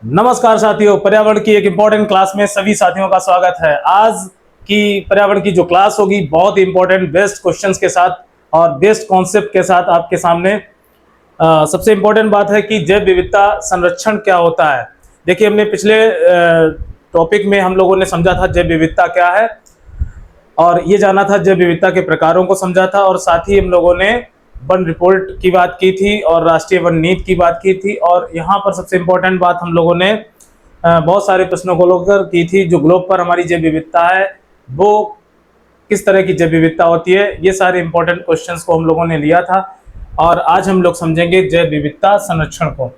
नमस्कार साथियों, पर्यावरण की एक इम्पोर्टेंट क्लास में सभी साथियों का स्वागत है। आज की पर्यावरण की जो क्लास होगी बहुत ही इम्पोर्टेंट बेस्ट क्वेश्चंस के साथ और बेस्ट कॉन्सेप्ट के साथ आपके सामने। सबसे इम्पोर्टेंट बात है कि जैव विविधता संरक्षण क्या होता है। देखिए, हमने पिछले टॉपिक में हम लोगों ने समझा था जैव विविधता क्या है और ये जाना था, जैव विविधता के प्रकारों को समझा था और साथ ही हम लोगों ने वन रिपोर्ट की बात की थी और राष्ट्रीय वन नीति की बात की थी। और यहाँ पर सबसे इम्पोर्टेंट बात हम लोगों ने बहुत सारे प्रश्नों को लेकर की थी। जो ग्लोब पर हमारी जैव विविधता है वो किस तरह की जैव विविधता होती है, ये सारे इंपॉर्टेंट क्वेश्चंस को हम लोगों ने लिया था और आज हम लोग समझेंगे जैव विविधता संरक्षण को।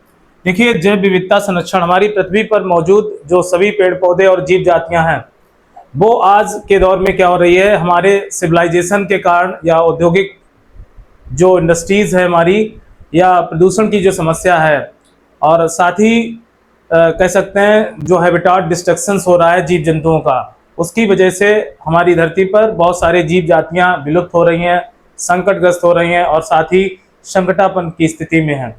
देखिए, जैव विविधता संरक्षण हमारी पृथ्वी पर मौजूद जो सभी पेड़ पौधे और जीव जातियां हैं वो आज के दौर में क्या हो रही है, हमारे सिविलाइजेशन के कारण या औद्योगिक जो इंडस्ट्रीज है हमारी या प्रदूषण की जो समस्या है और साथ ही कह सकते हैं जो हैबिटाट डिस्ट्रक्शंस हो रहा है जीव जंतुओं का, उसकी वजह से हमारी धरती पर बहुत सारे जीव जातियां विलुप्त हो रही हैं, संकटग्रस्त हो रही हैं और साथ ही संकटापन की स्थिति में हैं।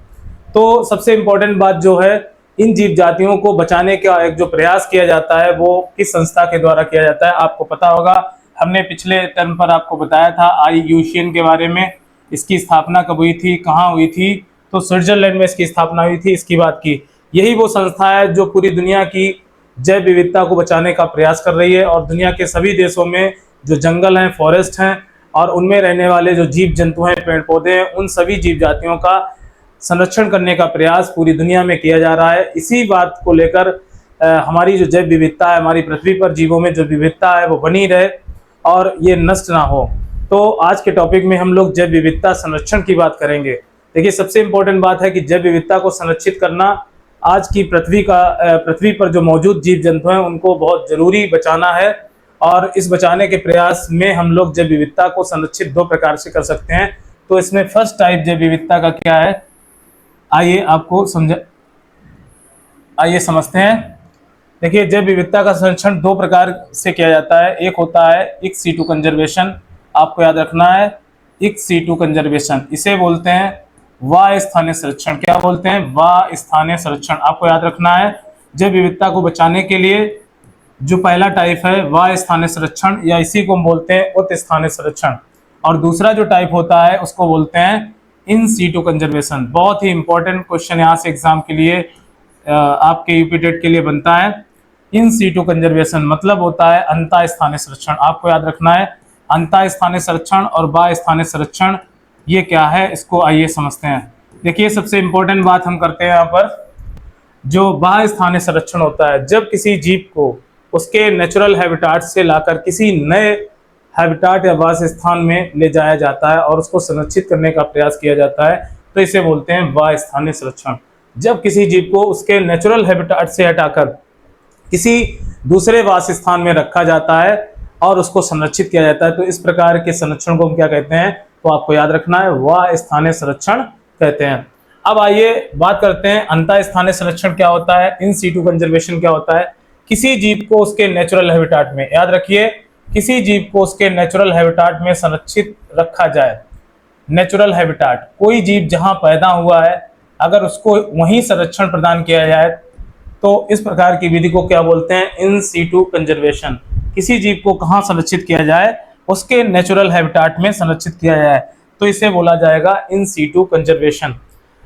तो सबसे इम्पोर्टेंट बात जो है, इन जीव जातियों को बचाने का एक जो प्रयास किया जाता है वो किस संस्था के द्वारा किया जाता है, आपको पता होगा। हमने पिछले टर्म पर आपको बताया था IUCN के बारे में। इसकी स्थापना कब हुई थी, कहाँ हुई थी, तो स्विट्जरलैंड में इसकी स्थापना हुई थी, इसकी बात की। यही वो संस्था है जो पूरी दुनिया की जैव विविधता को बचाने का प्रयास कर रही है और दुनिया के सभी देशों में जो जंगल हैं, फॉरेस्ट हैं और उनमें रहने वाले जो जीव जंतु हैं, पेड़ पौधे हैं, उन सभी जीव जातियों का संरक्षण करने का प्रयास पूरी दुनिया में किया जा रहा है। इसी बात को लेकर हमारी जो जैव विविधता है, हमारी पृथ्वी पर जीवों में जो विविधता है वो बनी रहे और ये नष्ट ना हो। तो आज के टॉपिक में हम लोग जैव विविधता संरक्षण की बात करेंगे। देखिए, सबसे इम्पोर्टेंट बात है कि जैव विविधता को संरक्षित करना आज की पृथ्वी पर जो मौजूद जीव जंतु हैं उनको बहुत जरूरी बचाना है और इस बचाने के प्रयास में हम लोग जैव विविधता को संरक्षित दो प्रकार से कर सकते हैं। तो इसमें फर्स्ट टाइप जैव विविधता का क्या है, आइए समझते हैं। देखिए, जैव विविधता का संरक्षण दो प्रकार से किया जाता है। एक होता है इक्स सीटू कंजर्वेशन, आपको याद रखना है इक्स सीटू कंजर्वेशन, इसे बोलते हैं स्थानीय संरक्षण। क्या बोलते हैं? स्थानीय संरक्षण, आपको याद रखना है। जैव विविधता को बचाने के लिए जो पहला टाइप है स्थानीय संरक्षण या इसी को हम बोलते हैं उत स्थानीय संरक्षण, और दूसरा जो टाइप होता है उसको बोलते हैं इन सीटू कंजर्वेशन। बहुत ही इंपॉर्टेंट क्वेश्चन यहाँ से एग्जाम के लिए आपके यूपी टेट के लिए बनता है। इन सीटू कंजर्वेशन मतलब होता है अंतः स्थानीय संरक्षण, आपको याद रखना है। अंतः स्थानीय संरक्षण और स्थानीय संरक्षण ये क्या है, इसको आइए समझते हैं। देखिए, सबसे इंपॉर्टेंट बात हम करते हैं यहाँ पर। जो स्थानीय संरक्षण होता है, जब किसी जीव को उसके नेचुरल हैबिटाट से लाकर किसी नए हैबिटाट या वास स्थान में ले जाया जाता है और उसको संरक्षित करने का प्रयास किया जाता है, तो इसे बोलते हैं स्थानीय संरक्षण। जब किसी जीव को उसके नेचुरल हैबिटाट से हटाकर किसी दूसरे वास स्थान में रखा जाता है और उसको संरक्षित किया जाता है, तो इस प्रकार के संरक्षण को हम क्या कहते हैं, तो आपको याद रखना है स्थानीय संरक्षण कहते हैं। अब आइए बात करते हैं अंतः स्थानीय संरक्षण क्या होता है, इन सीटू कंजर्वेशन क्या होता है। किसी जीव को उसके नेचुरल हैबिटाट में, याद रखिए, किसी जीव को उसके नेचुरल हैबिटाट में संरक्षित रखा जाए। नेचुरल हैबिटाट, कोई जीव जहां पैदा हुआ है अगर उसको वहीं संरक्षण प्रदान किया जाए तो इस प्रकार की विधि को क्या बोलते हैं, इन सीटू कंजर्वेशन। किसी जीव को कहाँ संरक्षित किया जाए, उसके नेचुरल हैबिटाट में संरक्षित किया जाए, तो इसे बोला जाएगा इन सीटू कंजर्वेशन।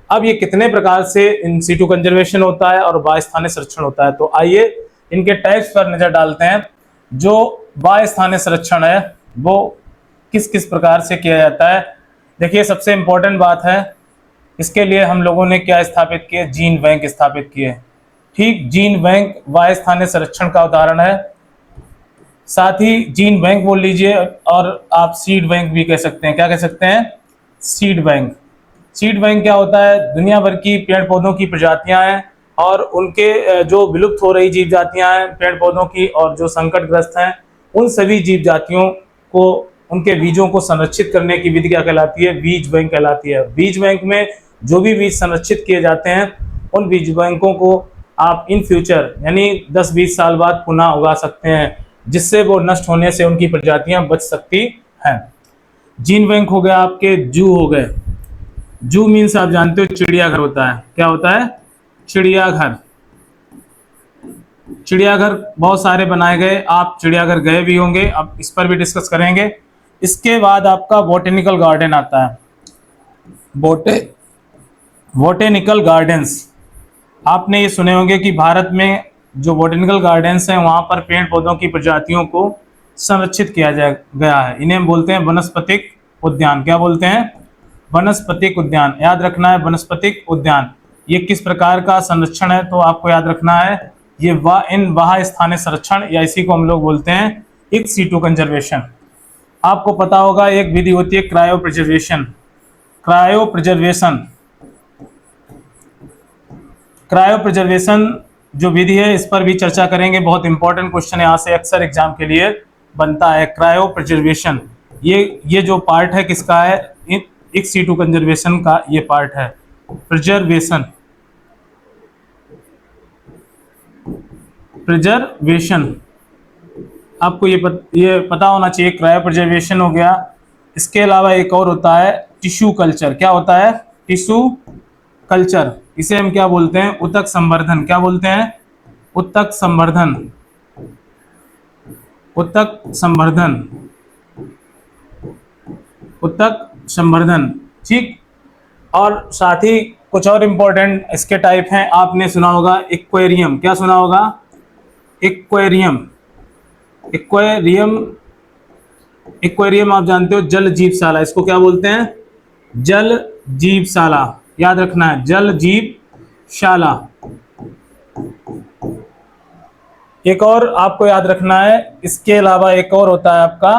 अब ये कितने प्रकार से इन सीटू कंजर्वेशन होता है और स्थानीय संरक्षण होता है, तो आइए इनके टाइप्स पर नजर डालते हैं। जो स्थानीय संरक्षण है वो किस किस प्रकार से किया जाता है। देखिए, सबसे इंपॉर्टेंट बात है, इसके लिए हम लोगों ने क्या स्थापित किए, जीन बैंक स्थापित किए। ठीक, जीन बैंक स्थानीय संरक्षण का उदाहरण है। साथ ही जीन बैंक बोल लीजिए और आप सीड बैंक भी कह सकते हैं। क्या कह सकते हैं? Seed bank. सीड बैंक क्या होता है, दुनिया भर की पेड़ पौधों की प्रजातियां हैं और उनके जो विलुप्त हो रही जीव जातियां हैं पेड़ पौधों की और जो संकटग्रस्त हैं, उन सभी जीव जातियों को, उनके बीजों को संरक्षित करने की विधि क्या कहलाती है, बीज बैंक कहलाती है। बीज बैंक में जो भी बीज संरक्षित किए जाते हैं उन बीज बैंकों को आप इन फ्यूचर यानी 10-20 साल बाद पुनः उगा सकते हैं, जिससे वो नष्ट होने से उनकी प्रजातियां बच सकती हैं। जीन बैंक हो गया, आपके जू हो गए। जू मीन्स आप जानते हो चिड़ियाघर होता है। क्या होता है? चिड़ियाघर। चिड़ियाघर बहुत सारे बनाए गए, आप चिड़ियाघर गए भी होंगे, अब इस पर भी डिस्कस करेंगे। इसके बाद आपका बॉटेनिकल गार्डन आता है। बोटे बॉटेनिकल गार्डन्स, आपने ये सुने होंगे कि भारत में जो बॉटेनिकल गार्डन्स हैं वहाँ पर पेड़ पौधों की प्रजातियों को संरक्षित किया गया है। इन्हें हम बोलते हैं वनस्पतिक उद्यान। क्या बोलते हैं? वनस्पतिक उद्यान। याद रखना है वनस्पतिक उद्यान ये किस प्रकार का संरक्षण है, तो आपको याद रखना है ये इन वाह स्थानीय संरक्षण, या इसी को हम लोग बोलते हैं इन सीटू कंजर्वेशन। आपको पता होगा एक विधि होती है cryo preservation. Cryo preservation, cryo preservation जो विधि है इस पर भी चर्चा करेंगे। बहुत इंपॉर्टेंट क्वेश्चन यहाँ से अक्सर एग्जाम के लिए बनता है। क्रायो प्रिजर्वेशन ये जो पार्ट है किसका है? इन सीटू कंजर्वेशन का ये पार्ट है। प्रिजर्वेशन, प्रिजर्वेशन आपको ये पता होना चाहिए। क्रायो प्रिजर्वेशन हो गया। इसके अलावा एक और होता है टिश्यू कल्चर। क्या होता है? Tissue culture. इसे हम क्या बोलते हैं? ऊतक संवर्धन। क्या बोलते हैं? ऊतक संवर्धन। ऊतक संवर्धन, ऊतक संवर्धन। ठीक। और साथ ही कुछ और इंपॉर्टेंट इसके टाइप हैं। आपने सुना होगा एक्वेरियम। क्या सुना होगा? एक्वेरियम। एक्वेरियम, एक्वेरियम आप जानते हो जल जीवशाला। इसको क्या बोलते हैं? जल जीवशाला। याद रखना है जल जीवशाला। एक और आपको याद रखना है, इसके अलावा एक और होता है आपका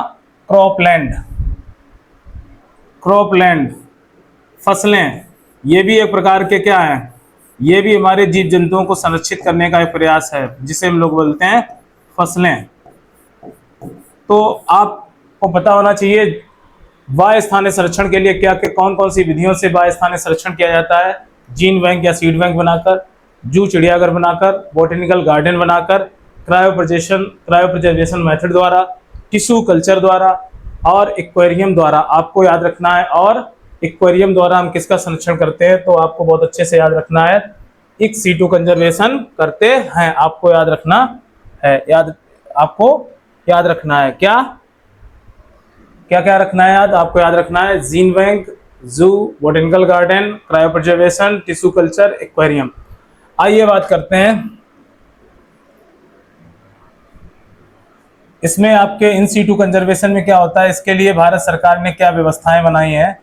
क्रॉपलैंड। क्रॉपलैंड, फसलें। ये भी एक प्रकार के क्या है? ये भी हमारे जीव जंतुओं को संरक्षित करने का एक प्रयास है, जिसे हम लोग बोलते हैं फसलें। तो आपको पता होना चाहिए वायु स्थानीय संरक्षण के लिए क्या कौन कौन सी विधियों से वायु स्थानीय संरक्षण किया जाता है। जीन बैंक या सीड बैंक बनाकर, जू चिड़ियाघर बनाकर, बॉटेनिकल गार्डन बनाकर, क्रायो प्रिजर्वेशन मेथड द्वारा, टिश्यू कल्चर द्वारा और एक्वेरियम द्वारा। आपको याद रखना है। और एक्वेरियम द्वारा हम किसका संरक्षण करते हैं? तो आपको बहुत अच्छे से याद रखना है इन सीटू कंजर्वेशन करते हैं। आपको याद रखना है, आपको याद रखना है क्या क्या क्या रखना है याद? आपको याद रखना है जीन बैंक, जू, botanical garden, cryo preservation, tissue culture, aquarium. आइए बात करते हैं इसमें आपके इन सीटू कंजर्वेशन में क्या होता है। इसके लिए भारत सरकार ने क्या व्यवस्थाएं बनाई हैं?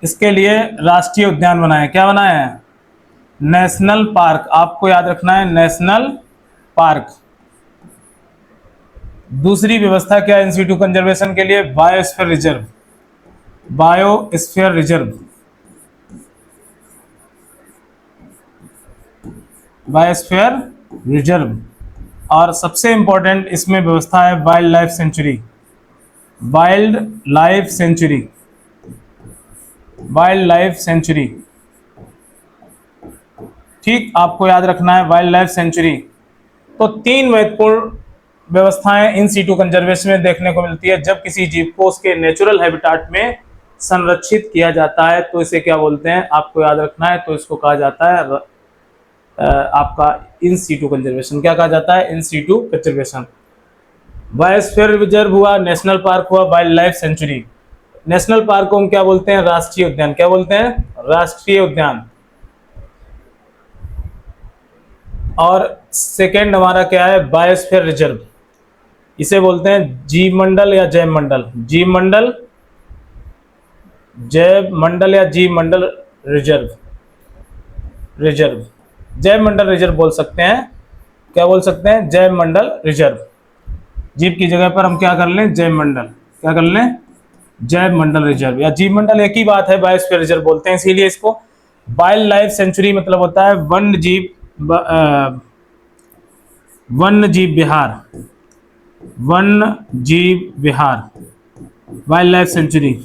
इसके लिए राष्ट्रीय उद्यान बनाए। क्या बनाए हैं? National park. आपको याद रखना है नेशनल पार्क। दूसरी व्यवस्था क्या है इन सीटू कंजर्वेशन के लिए? Biosphere reserve. Biosphere reserve, biosphere reserve. और सबसे इंपॉर्टेंट इसमें व्यवस्था है wild life sanctuary. Wild life sanctuary, wild life sanctuary. ठीक, आपको याद रखना है वाइल्ड लाइफ सेंचुरी। तो तीन महत्वपूर्ण व्यवस्थाएं इन सीटू कंजर्वेशन में देखने को मिलती है। जब किसी जीव को उसके नेचुरल हैबिटाट में संरक्षित किया जाता है तो इसे क्या बोलते हैं? आपको याद रखना है। तो इसको कहा जाता है आपका इन सीटू कंजर्वेशन। क्या कहा जाता है? In situ conservation. Biosphere reserve हुआ, नेशनल पार्क हुआ, wildlife sanctuary. National park को हम क्या बोलते हैं? राष्ट्रीय उद्यान। क्या बोलते हैं? राष्ट्रीय उद्यान। और सेकेंड हमारा क्या है? Biosphere reserve. इसे बोलते हैं जीव मंडल या जैव मंडल। जीव मंडल, जैव मंडल या जीव मंडल रिजर्व। रिजर्व, जैव मंडल रिजर्व बोल सकते हैं। क्या बोल सकते हैं? जैव मंडल रिजर्व। जीव की जगह पर हम क्या कर लें? जैव मंडल। क्या कर लें? जैव मंडल रिजर्व या जीव मंडल एक ही बात है। बायोस्फीयर रिजर्व बोलते हैं, इसीलिए इसको वाइल्ड लाइफ सेंचुरी मतलब होता है वन्य जीव विहार। वन्य जीव विहार, वाइल्ड लाइफ सेंचुरी।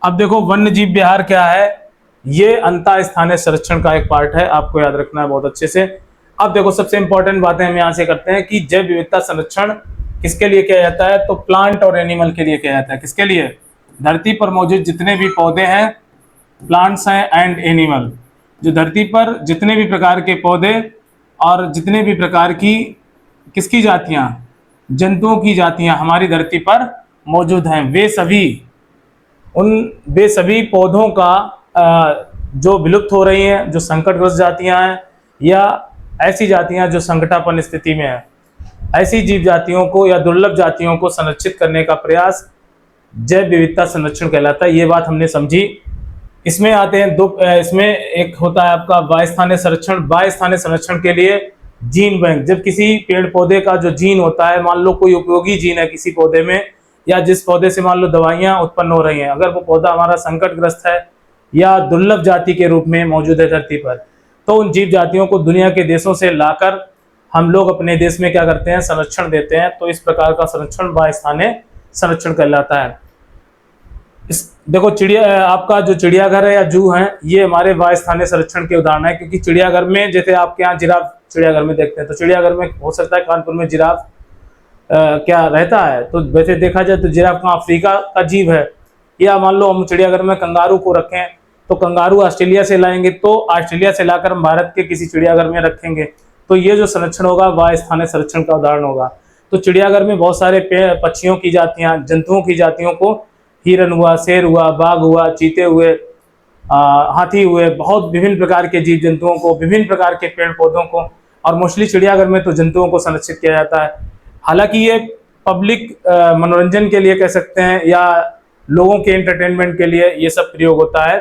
अब देखो वन्य जीव विहार क्या है? ये अंतः स्थानीय संरक्षण का एक पार्ट है। आपको याद रखना है बहुत अच्छे से। अब देखो सबसे इंपॉर्टेंट बातें हम यहाँ से करते हैं कि जैव विविधता संरक्षण किसके लिए किया जाता है? तो प्लांट और एनिमल के लिए किया जाता है। किसके लिए? धरती पर मौजूद जितने भी पौधे हैं, प्लांट्स हैं एंड एनिमल, जो धरती पर जितने भी प्रकार के पौधे और जितने भी प्रकार की किसकी जातियां, जंतुओं की जातियां हमारी धरती पर मौजूद हैं, वे सभी पौधों का जो विलुप्त हो रही हैं, जो संकटग्रस्त जातियां हैं या ऐसी जातियां जो संकटापन्न स्थिति में है, ऐसी जीव जातियों को या दुर्लभ जातियों को संरक्षित करने का प्रयास जैव विविधता संरक्षण कहलाता है। ये बात हमने समझी। इसमें आते हैं इसमें एक होता है आपका बाह्य स्थानीय संरक्षण। बाह्य स्थानीय संरक्षण के लिए जीन बैंक, जब किसी पेड़ पौधे का जो जीन होता है, मान लो कोई उपयोगी जीन है किसी पौधे में, या जिस पौधे से मान लो दवाइयां उत्पन्न हो रही हैं, अगर वो पौधा हमारा संकटग्रस्त है या दुर्लभ जाति के रूप में मौजूद है धरती पर, तो उन जीव जातियों को दुनिया के देशों से लाकर हम लोग अपने देश में क्या करते हैं, संरक्षण देते हैं। तो इस प्रकार का संरक्षण बाह्य स्थानीय संरक्षण कहलाता है। देखो आपका जो चिड़ियाघर है या जू है, ये हमारे बाह्य स्थानीय संरक्षण के उदाहरण है। क्योंकि चिड़ियाघर में, जैसे आपके यहाँ जिराफ चिड़ियाघर में देखते हैं, तो चिड़ियाघर में हो सकता है कानपुर में जिराफ क्या रहता है, तो वैसे देखा जाए तो जिराफ कहाँ, अफ्रीका का जीव है। या मान लो हम चिड़ियाघर में कंगारू को रखें, तो कंगारू ऑस्ट्रेलिया से लाएंगे, तो ऑस्ट्रेलिया से लाकर हम भारत के किसी चिड़ियाघर में रखेंगे, तो ये जो संरक्षण होगा बाह्य स्थानीय संरक्षण का उदाहरण होगा। तो चिड़ियाघर में बहुत सारे पक्षियों की जातियां, जंतुओं की जातियों को, हिरन हुआ, शेर हुआ, बाघ हुआ, चीते हुए, हाथी हुए, बहुत विभिन्न प्रकार के जीव जंतुओं को, विभिन्न प्रकार के पेड़ पौधों को, और मोस्टली चिड़ियाघर में तो जंतुओं को संरक्षित किया जाता है। हालांकि ये पब्लिक मनोरंजन के लिए कह सकते हैं या लोगों के एंटरटेनमेंट के लिए ये सब प्रयोग होता है।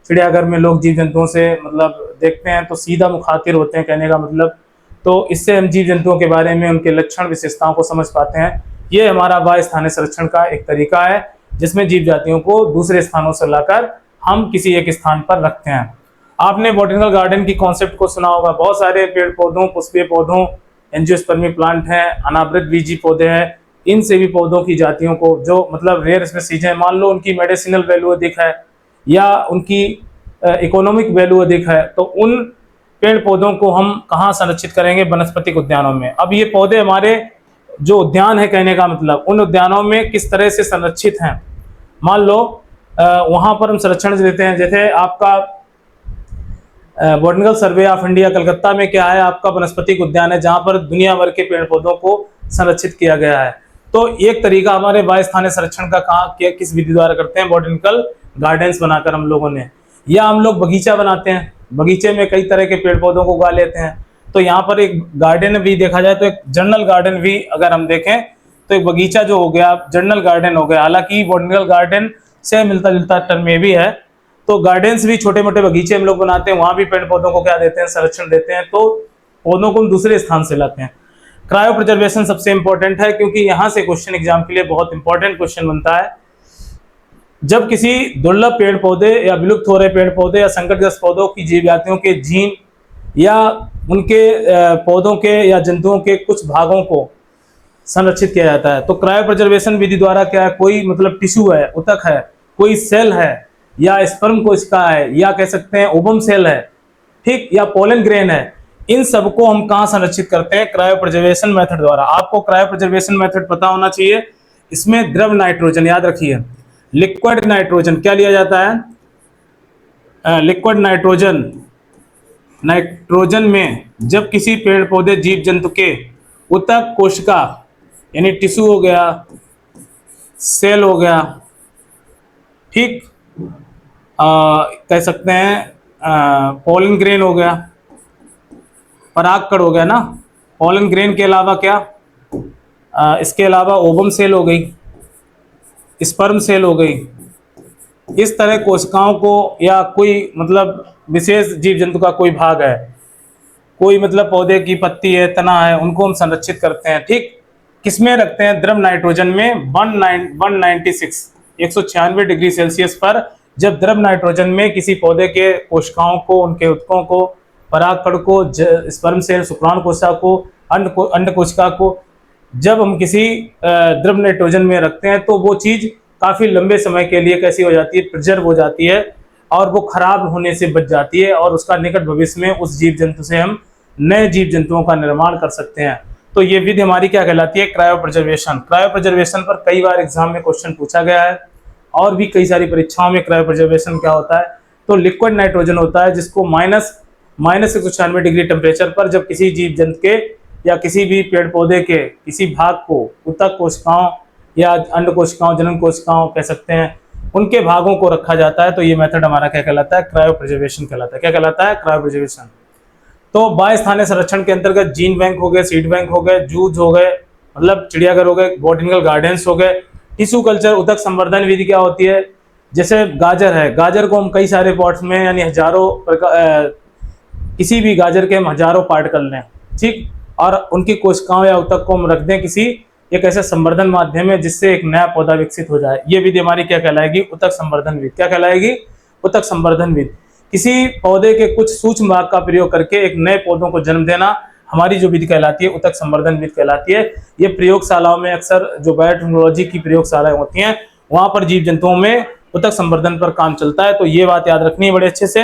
चिड़ियाघर में लोग जीव जंतुओं से मतलब देखते हैं तो सीधा मुखातिर होते हैं, कहने का मतलब। तो इससे हम जीव जंतुओं के बारे में, उनके लक्षण विशेषताओं को समझ पाते हैं। ये हमारा बाह्य स्थानीय संरक्षण का एक तरीका है, जिसमें जीव जातियों को दूसरे स्थानों से लाकर हम किसी एक स्थान पर रखते हैं। आपने बॉटनिकल गार्डन की कॉन्सेप्ट को सुना होगा। बहुत सारे पेड़ पौधों, पुष्पीय पौधों, एंजियोस्पर्मी प्लांट हैं, अनावृत बीजी पौधे हैं, इन सभी पौधों की जातियों को जो मतलब रेयर स्पीसीज है, मान लो उनकी मेडिसिनल वैल्यू अधिक है या उनकी इकोनॉमिक वैल्यू अधिक है, तो उन पेड़ पौधों को हम कहाँ संरक्षित करेंगे, वनस्पतिक उद्यानों में। अब ये पौधे हमारे जो उद्यान है, कहने का मतलब उन उद्यानों में किस तरह से संरक्षित हैं। मान लो वहां पर हम संरक्षण देते हैं, जैसे आपका botanical survey of India Calcutta में क्या है, आपका वनस्पतिक उद्यान है, जहां पर दुनिया भर के पेड़ पौधों को संरक्षित किया गया है। तो एक तरीका हमारे बाह्य स्थानीय संरक्षण का किस विधि द्वारा करते हैं, बॉटनिकल गार्डन्स बनाकर हम लोगों ने, या हम लोग बगीचा बनाते हैं, बगीचे में कई तरह के पेड़ पौधों को उगा लेते हैं। तो यहाँ पर एक गार्डन भी देखा जाए तो एक जर्नल गार्डन भी अगर हम देखें तो एक बगीचा जो हो गया जर्नल गार्डन हो गया। हालांकि बॉटनिकल गार्डन से मिलता जुलता टर्म ये भी है। तो गार्डन्स भी, छोटे मोटे बगीचे हम लोग बनाते हैं, वहां भी पेड़ पौधों को क्या देते हैं, संरक्षण देते हैं। तो पौधों को हम दूसरे स्थान से लाते हैं। क्रायो प्रिजर्वेशन सबसे इंपॉर्टेंट है, क्योंकि यहाँ से क्वेश्चन एग्जाम के लिए बहुत इंपॉर्टेंट क्वेश्चन बनता है। जब किसी दुर्लभ पेड़ पौधे या विलुप्त हो रहे पेड़ पौधे या संकटग्रस्त पौधों की जीव जातियों के जीन या उनके पौधों के या जंतुओं के कुछ भागों को संरक्षित किया जाता है। तो क्रायो प्रिजर्वेशन विधि द्वारा क्या है, कोई मतलब टिश्यू है, उतक है, कोई सेल है, या स्पर्म कोशिका है, या कह सकते हैं ओवम सेल है, ठीक, या पोलन ग्रेन है, इन सबको हम कहाँ संरक्षित करते हैं, क्रायो प्रिजर्वेशन मेथड द्वारा। आपको क्रायो प्रिजर्वेशन मेथड पता होना चाहिए। इसमें द्रव नाइट्रोजन, याद रखिए, लिक्विड नाइट्रोजन क्या लिया जाता है, लिक्विड नाइट्रोजन। नाइट्रोजन में जब किसी पेड़ पौधे जीव जंतु के उतक कोशिका यानी टिश्यू हो गया, सेल हो गया, ठीक, कह सकते हैं पोलन ग्रेन हो गया, परागकण हो गया ना, पोलन ग्रेन के अलावा क्या, इसके अलावा ओवम सेल हो गई, स्पर्म सेल हो गई। इस तरह कोशिकाओं को या कोई मतलब विशेष जीव जंतु का कोई भाग है, कोई मतलब पौधे की पत्ती है, तना है, उनको हम संरक्षित करते हैं, ठीक। किसमें रखते हैं, द्रव नाइट्रोजन में 196 डिग्री सेल्सियस पर। जब द्रव नाइट्रोजन में किसी पौधे के कोशिकाओं को, उनके उत्तकों को, परागकण को, स्पर्म सेल, शुक्राणु कोशिका को, अंड कोशिका को जब हम किसी द्रव नाइट्रोजन में रखते हैं तो वो चीज काफी लंबे समय के लिए कैसी हो जाती है, प्रिजर्व हो जाती है, और वो खराब होने से बच जाती है, और उसका निकट भविष्य में उस जीव जंतु से हम नए जीव जंतुओं का निर्माण कर सकते हैं। तो ये विधि हमारी क्या कहलाती है, क्रायो प्रिजर्वेशन। क्रायो प्रिजर्वेशन पर कई बार एग्जाम में क्वेश्चन पूछा गया है, और भी कई सारी परीक्षाओं में क्रायो प्रिजर्वेशन क्या होता है तो लिक्विड नाइट्रोजन होता है, जिसको माइनस 196 डिग्री टेम्परेचर पर जब किसी जीव जंतु के या किसी भी पेड़ पौधे के किसी भाग को ऊतक कोशिकाओं या अंड कोशिकाओं, जनन कोशिकाओं कह सकते हैं, उनके भागों को रखा जाता है, तो ये मेथड हमारा क्या कहलाता है? क्रायो प्रिजर्वेशन कहलाता है। क्या कहलाता है? Cryo preservation. तो बाह्य संरक्षण के अंतर्गत जीन बैंक हो गए, सीड बैंक हो गए, जूज हो गए, मतलब चिड़ियाघर हो गए, बॉटनिकल गार्डन्स हो गए। टिश्यू कल्चर उतक संवर्धन विधि क्या होती है? जैसे गाजर है, गाजर को हम कई सारे पॉट्स में यानी हजारों किसी भी गाजर के हम हजारों पार्ट कर लें, ठीक, और उनकी कोशिकाओं या उतक को हम रख दें किसी एक ऐसे संवर्धन माध्यम में जिससे एक नया पौधा विकसित हो जाए। ये विधि हमारी क्या कहलाएगी? उतक संवर्धन विधि। क्या कहलाएगी? उतक संवर्धन विधि। किसी पौधे के कुछ सूक्ष्म भाग का प्रयोग करके एक नए पौधों को जन्म देना हमारी जो विधि कहलाती है, उतक संवर्धन विधि कहलाती है। ये प्रयोगशालाओं में अक्सर जो बायोटेक्नोलॉजी की प्रयोगशालाएं होती हैं, वहां पर जीव जंतुओं में उतक संवर्धन पर काम चलता है। तो ये बात याद रखनी है बड़े अच्छे से।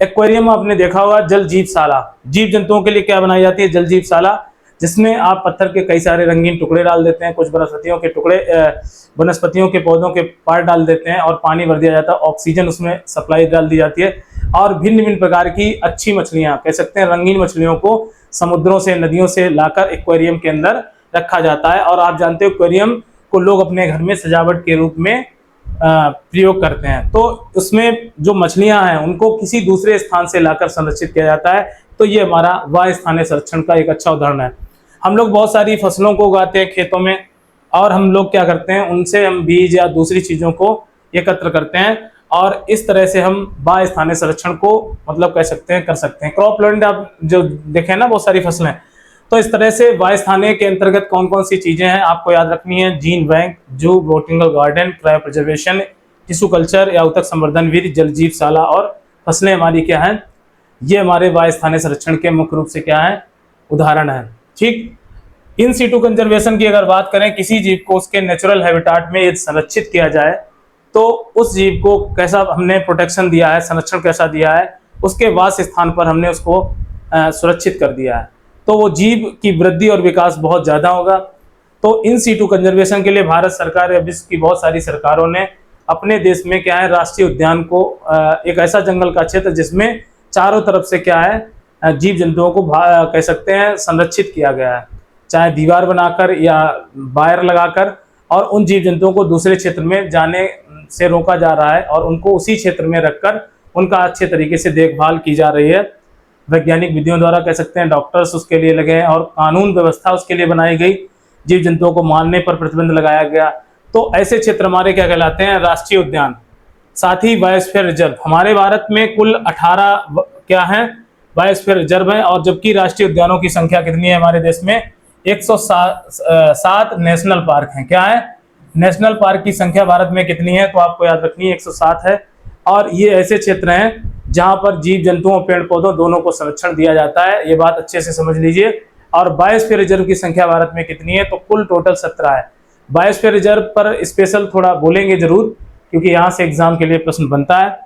एक्वेरियम आपने देखा होगा, जल जीवशाला, जीव जंतुओं के लिए क्या बनाई जाती है? जल जीवशाला, जिसमें आप पत्थर के कई सारे रंगीन टुकड़े डाल देते हैं, कुछ वनस्पतियों के टुकड़े, वनस्पतियों के पौधों के पार्ट डाल देते हैं और पानी भर दिया जाता है, ऑक्सीजन उसमें सप्लाई डाल दी जाती है, और भिन्न भिन्न प्रकार की अच्छी मछलियां, कह सकते हैं रंगीन मछलियों को समुद्रों से, नदियों से लाकर एक्वेरियम के अंदर रखा जाता है। और आप जानते हो एक्वेरियम को लोग अपने घर में सजावट के रूप में प्रयोग करते हैं। तो उसमें जो मछलियां हैं उनको किसी दूसरे स्थान से लाकर संरक्षित किया जाता है। तो ये हमारा वाह्य स्थानीय संरक्षण का एक अच्छा उदाहरण है। हम लोग बहुत सारी फसलों को उगाते हैं खेतों में, और हम लोग क्या करते हैं, उनसे हम बीज या दूसरी चीजों को एकत्र करते हैं, और इस तरह से हम बाह्य स्थानीय संरक्षण को मतलब कह सकते हैं, कर सकते हैं। क्रॉप प्लांट आप जो देखें ना, बहुत सारी फसलें, तो इस तरह से बाह्य स्थानीय के अंतर्गत कौन कौन सी चीजें हैं आपको याद रखनी है? जीन बैंक, जू, botanical garden, cryo preservation, tissue culture या उतक संवर्धन विधि, जल जीवशाला, और फसलें हमारी क्या हैं? ये हमारे वाह्य स्थानीय संरक्षण के मुख्य रूप से क्या है? उदाहरण है। ठीक, इन सीटू कंजर्वेशन की अगर बात करें, किसी जीव को उसके नेचुरल हैबिटाट में यदि संरक्षित किया जाए तो उस जीव को कैसा हमने प्रोटेक्शन दिया है, संरक्षण कैसा दिया है, उसके वास स्थान पर हमने उसको सुरक्षित कर दिया है, तो वो जीव की वृद्धि और विकास बहुत ज़्यादा होगा। तो इन सीटू कंजर्वेशन के लिए भारत सरकार या विश्व की बहुत सारी सरकारों ने अपने देश में क्या है, राष्ट्रीय उद्यान को एक ऐसा जंगल का क्षेत्र जिसमें चारों तरफ से क्या है, जीव जंतुओं को कह सकते हैं संरक्षित किया गया है, चाहे दीवार बनाकर या वायर लगाकर, और उन जीव जंतुओं को दूसरे क्षेत्र में जाने से रोका जा रहा है और उनको उसी क्षेत्र में रखकर उनका अच्छे तरीके से देखभाल की जा रही है। वैज्ञानिक विधियों द्वारा कह सकते हैं, डॉक्टर्स उसके लिए लगे हैं और कानून व्यवस्था उसके लिए बनाई गई, जीव जंतुओं को मारने पर प्रतिबंध लगाया गया। तो ऐसे क्षेत्र हमारे क्या कहलाते हैं? राष्ट्रीय उद्यान। साथ ही बायोस्फीयर रिजर्व, हमारे भारत में कुल 18 क्या है? बायोस्फीयर रिजर्व है, और जबकि राष्ट्रीय उद्यानों की संख्या कितनी है हमारे देश में? 107 नेशनल पार्क हैं। क्या है? नेशनल पार्क की संख्या भारत में कितनी है? तो आपको याद रखनी है 107 है। और ये ऐसे क्षेत्र हैं जहां पर जीव जंतुओं, पेड़ पौधों दोनों को संरक्षण दिया जाता है। ये बात अच्छे से समझ लीजिए। और बायोस्फीयर रिजर्व की संख्या भारत में कितनी है? तो कुल टोटल 17 है। बायोस्फीयर रिजर्व पर स्पेशल थोड़ा बोलेंगे जरूर, क्योंकि यहाँ से एग्जाम के लिए प्रश्न बनता है।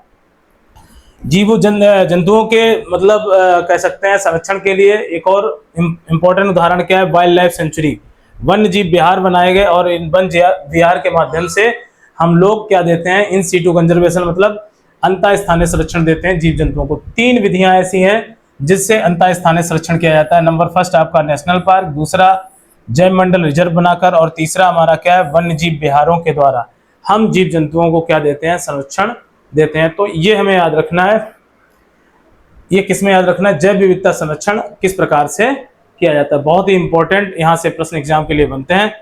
जीव जंतुओं के मतलब कह सकते हैं संरक्षण के लिए एक और इम्पोर्टेंट उदाहरण क्या है? वाइल्ड लाइफ सेंचुरी, वन्य जीव विहार बनाए गए, और इन वन्य विहार के माध्यम से हम लोग क्या देते हैं? इन सीटू कंजर्वेशन मतलब अंतः स्थानीय संरक्षण देते हैं जीव जंतुओं को। 3 विधियां ऐसी हैं जिससे अंतः स्थानीय संरक्षण किया जाता है। नंबर फर्स्ट आपका नेशनल पार्क, दूसरा जैव मंडल रिजर्व बनाकर, और तीसरा हमारा क्या है? वन्य जीव विहारों के द्वारा हम जीव जंतुओं को क्या देते हैं? संरक्षण देते हैं। तो ये हमें याद रखना है। ये किसमें याद रखना है? जैव विविधता संरक्षण किस प्रकार से किया जाता है। बहुत ही इंपॉर्टेंट यहाँ से प्रश्न एग्जाम के लिए बनते हैं।